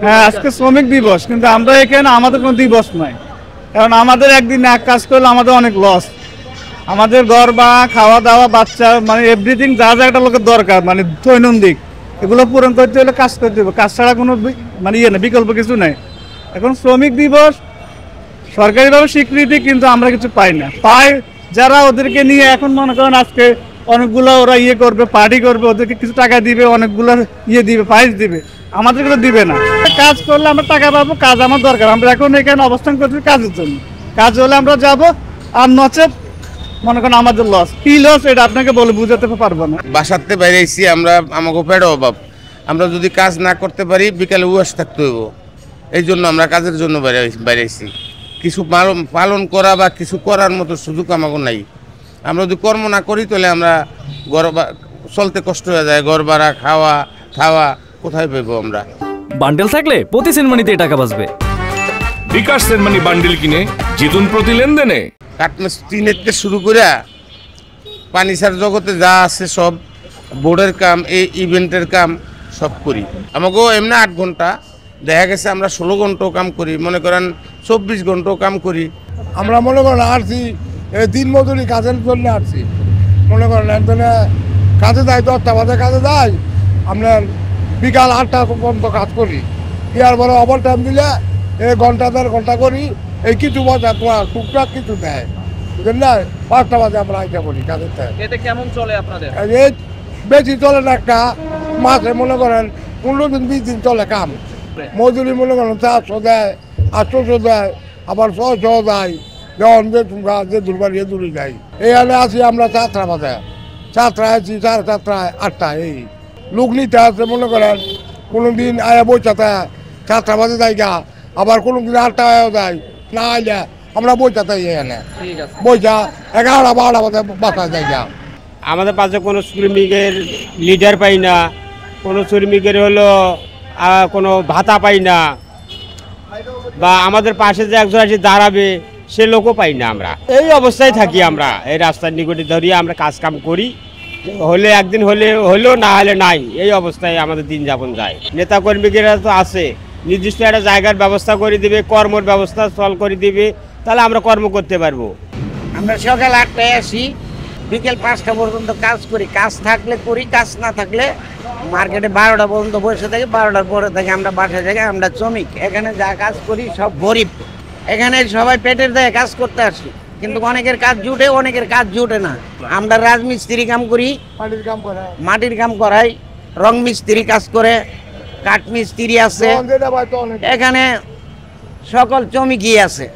হ্যাঁ, আজকে শ্রমিক দিবস, কিন্তু আমরা এখানে আমাদের কোনো দিবস নয়, কারণ আমাদের একদিন এক কাজ করলে আমাদের অনেক লস। আমাদের ঘর বা খাওয়া দাওয়া, বাচ্চা, মানে এভরিথিং যা যা একটা লোকের দরকার, মানে দৈনন্দিন, এগুলো পূরণ করতে হলে কাজ করতে হবে। কাজ ছাড়া কোনো মানে না, বিকল্প কিছু নাই। এখন শ্রমিক দিবস সরকারিভাবে স্বীকৃতি, কিন্তু আমরা কিছু পাই না। পাই যারা, ওদেরকে নিয়ে এখন মনে করেন আজকে অনেকগুলো ওরা করবে, পার্টি করবে, ওদেরকে কিছু টাকা দিবে, অনেকগুলো দিবে, প্রাইজ দিবে, আমাদেরগুলো দিবে না। কাজ করলে আমরা টাকা পাবো, কাজ আমার দরকার। আমরা এখন এখানে অবস্থান করছি কাজের জন্য, কাজ হলে আমরা যাব, আর নচেত মনে করেন আমাদের লস। কি লস এটা আপনাকে বলে বুঝাতে পারবো না। বাসাতে বাইরেছি আমরা, আমাকে পেটে অভাব, আমরা যদি কাজ না করতে পারি বিকালে উয়াস থাকতে হইব, এই জন্য আমরা কাজের জন্য বাইরেছি। কিছু পালন করা বা কিছু করার মতো সুযোগ আমাকে নাই। আমরা যদি কর্ম না করি তাহলে আমরা চলতে কষ্ট হয়ে যায়, ঘর ভাড়া, খাওয়া কোথায় পাইব আমরা। বান্ডেল থাকলে প্রতি সেনমানিতে টাকা বাঁচবে। বিকাশ সেনমানি বান্ডেল কিনে জিতুন প্রতি লেনদেনে। কাঠমিস্ত্রি থেকে শুরু করে পানিসার জগতে যা আছে সব, বোর্ডের কাম, এই ইভেন্টের কাম সব করি। আমাকেও এমনি 8 ঘন্টা, দেখা গেছে আমরা 16 ঘন্টাও কাম করি, মনে করেন 24 ঘন্টাও কাম করি। আমরা মনে করেন আসছি দিন মজুরি কাজের জন্য আসছি, মনে করেন একজনে কাজে যায় 10টা বাজে কাজে যায়, আপনার বিকাল 8টা পর্যন্ত কাজ করি। ইয়ার পরে ওভার টাইম দিলে ঘন্টা 1.5 ঘন্টা করি, এই কিছু বাজে তোমার টুকটাক কিছু দেয়, বুঝলেন না? 5টা বাজে আমরা আইটা করি কাজের টাইম। এতে কেমন চলে আপনাদের? বেশি চলে না, একটা মাসে মনে করেন 15 দিন 20 দিন চলে কাম। মজুরি মনে করেন 400 দেয়, 800 দেয়, আবার 600 দেয়, যখন যে তোমরা যে দুর্বাড়ি দূরে যাই। এইখানে আছি আমরা 4টা বাজে, 4টা আছি, 4:30 8টা, এই লোক নিতে আছে মনে করেন কোনো দিন আয়া বইটাতে 4টা বাজে যাই গা, আবার কোনো দিন 8টা আয়া যায় না, আইলে আমরা বইটাতে এখানে বইটা 11টা 12টা বাজে বাসায় যাই গা। আমাদের পাশে কোনো শ্রমিকের লিডার পাই না, কোনো শ্রমিকের হলো কোনো ভাতা পাই না, বা আমাদের পাশে যে একজন এসে দাঁড়াবে সে লোকও পাই না। আমরা এই অবস্থায় থাকি, আমরা এই রাস্তার নিকটে ধরিয়ে আমরা কাজ কাম করি, হলে একদিন হলেও না হলে নাই, এই অবস্থায় আমাদের দিন যাপন যায়। নেতা কর্মীরা তো আছে, নির্দিষ্ট একটা জায়গার ব্যবস্থা করে দিবে, কর্মের ব্যবস্থা সল করে দিবে, তাহলে আমরা কর্ম করতে পারবো। আমরা সকাল 8টায় আসি, বিকেল 5টা পর্যন্ত কাজ করি। কাজ থাকলে করি, কাজ না থাকলে মার্কেটে 12টা পর্যন্ত বসে থাকি। 12টার পরে থেকে আমরা বাসায় যাই। আমরা শ্রমিক, এখানে যা কাজ করি সব গরিব। এখানে সবাই পেটের দায়ে কাজ করতে আসি, কিন্তু অনেকের কাজ জুটে, অনেকের কাজ জুটে না। আমরা রাজমিস্ত্রি কাম করি, মাটির কাম করাই, রং মিস্ত্রি কাজ করে, কাঠ মিস্ত্রি আছে, এখানে সকল শ্রমিকই আছে।